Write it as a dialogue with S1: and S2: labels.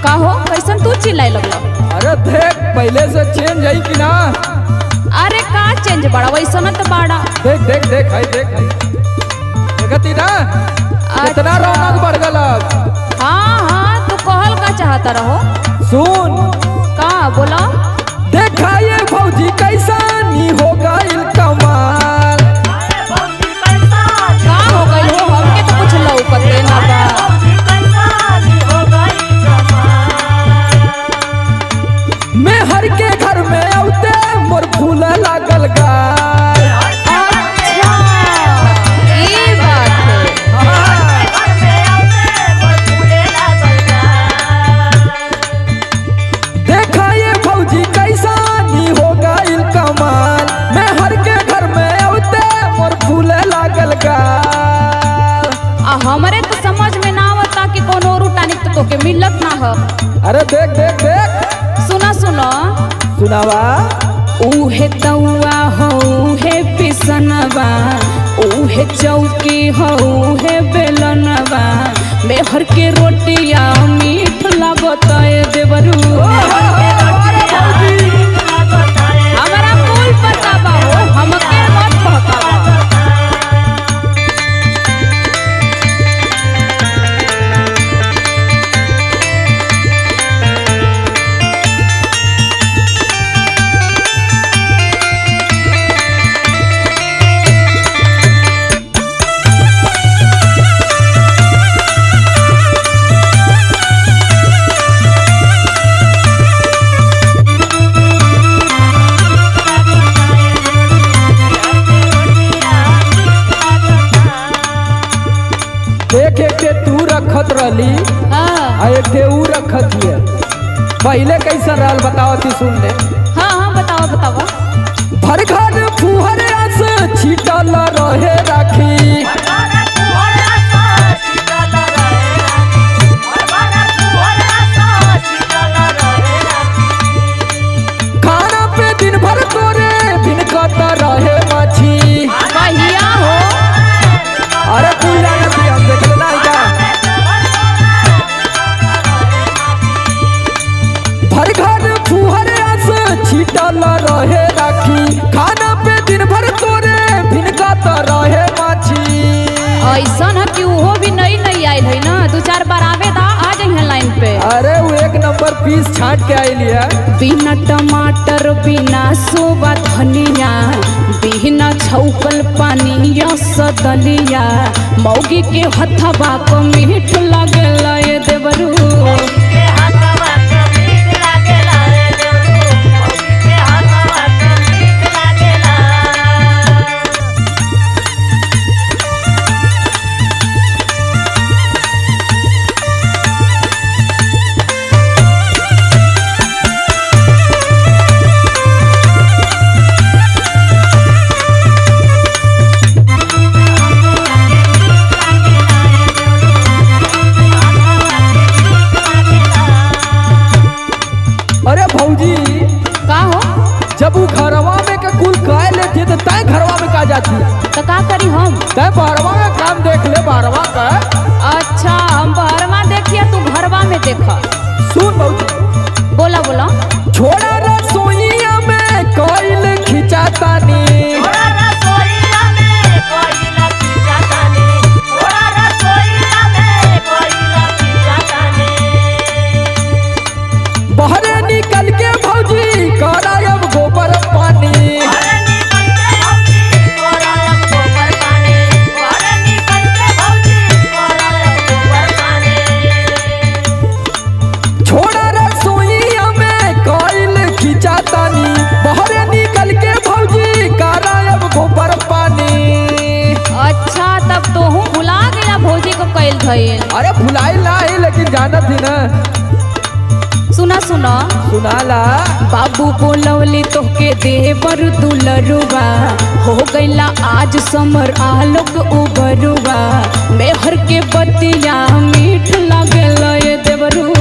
S1: का हो कैसन तू चिल्लाए लगला?
S2: अरे देख पहले से चेंज है कि ना?
S1: अरे का चेंज बड़ा वैसन तो बड़ा।
S2: देख देख देख हाय देख देखती ना कितना रौनक बढ़ गला।
S1: हाँ हाँ तू कहल का चाहता रहो?
S2: सुन
S1: का बोला?
S2: देखा ये भौजी कैसा नी हो गइल कमाल।
S1: का हो गइल हो हमके तो कुछ लौकते ना बा।
S2: मैं हर के घर में औते मोर फूल लागल गाय।
S1: अच्छा ये बात है।
S2: देखा ये भौजी कैसा नी हो गइल कमाल। मैं हर के घर में औते मोर फूल लागल गाय।
S1: हमरे तो समझ में ना आवता कि कौन और टानिक तो तोके मिलत ना हो।
S2: अरे देख देख देख
S1: सुना सुना
S2: सुनावा।
S1: उहे तौआ हो उहे पिसनवा उहे चौकी हो उहे बेलनवा मेहर के रोटिया मीठ लागत है देवरू। हमारा कुल पता बा हो हमके मत बहकावा।
S2: देख एक के तू रखत रहली
S1: हाँ
S2: आ एक के ऊ रखत हिय। पहले कैसा रहल बताओ ती सुन ले।
S1: हाँ हाँ बतावा बतावा।
S2: भर घर फुहर आस छीटल रहे राखी। खाना पे दिन भर तोरे भिनकत रहे मछी।
S1: कहिया हो?
S2: अरे तू जानत ही हम देख लेना का। भर घर फुहर आस छीटल रहे राखी। खाना पे दिन भर तोरे भिनकत रहे मछी।
S1: ऐसा है कि वो भी नई नई आयल है ना दो चार बार आवे दा आ जाए लाइन पे।
S2: अरे वो एक नंबर पीस छाट के आइली है।
S1: बिना टमाटर बिना सोबा धनिया बिना छौकल पानी सदलिया मौगी के हथवा को मीठ लागेला ये देवरू।
S2: अरे भौजी
S1: का हो?
S2: जब वो घरवा में के कुल कह लेती तो तय घरवा में का जाती।
S1: तो का करी हम?
S2: तय बारवा का काम देख ले बारवा का।
S1: अच्छा हम बहरवा देखिए तू घरवा में देखा।
S2: सुन भौजी
S1: बोला बोला।
S2: छोड़ा रसोईया में कोइल खिंचातानी। बहरे निकल के भौजी करायब गोबर पानी। छोड़ा रसोईया में कोइल खिंचातानी। बहरे निकल के भौजी करायब गोबर पानी।
S1: अच्छा तब तो हूँ भुला गया भौजी को कैल धइल।
S2: अरे भुलाई ना है लेकिन जानत ही ना।
S1: सुना सुना
S2: सुनाला।
S1: बाबू बोलवली तोहके देवर दुलरुआ हो गईला आज समर आलोक उबरुआ मेहर के बतिया मीठ लागेला ये देवरू।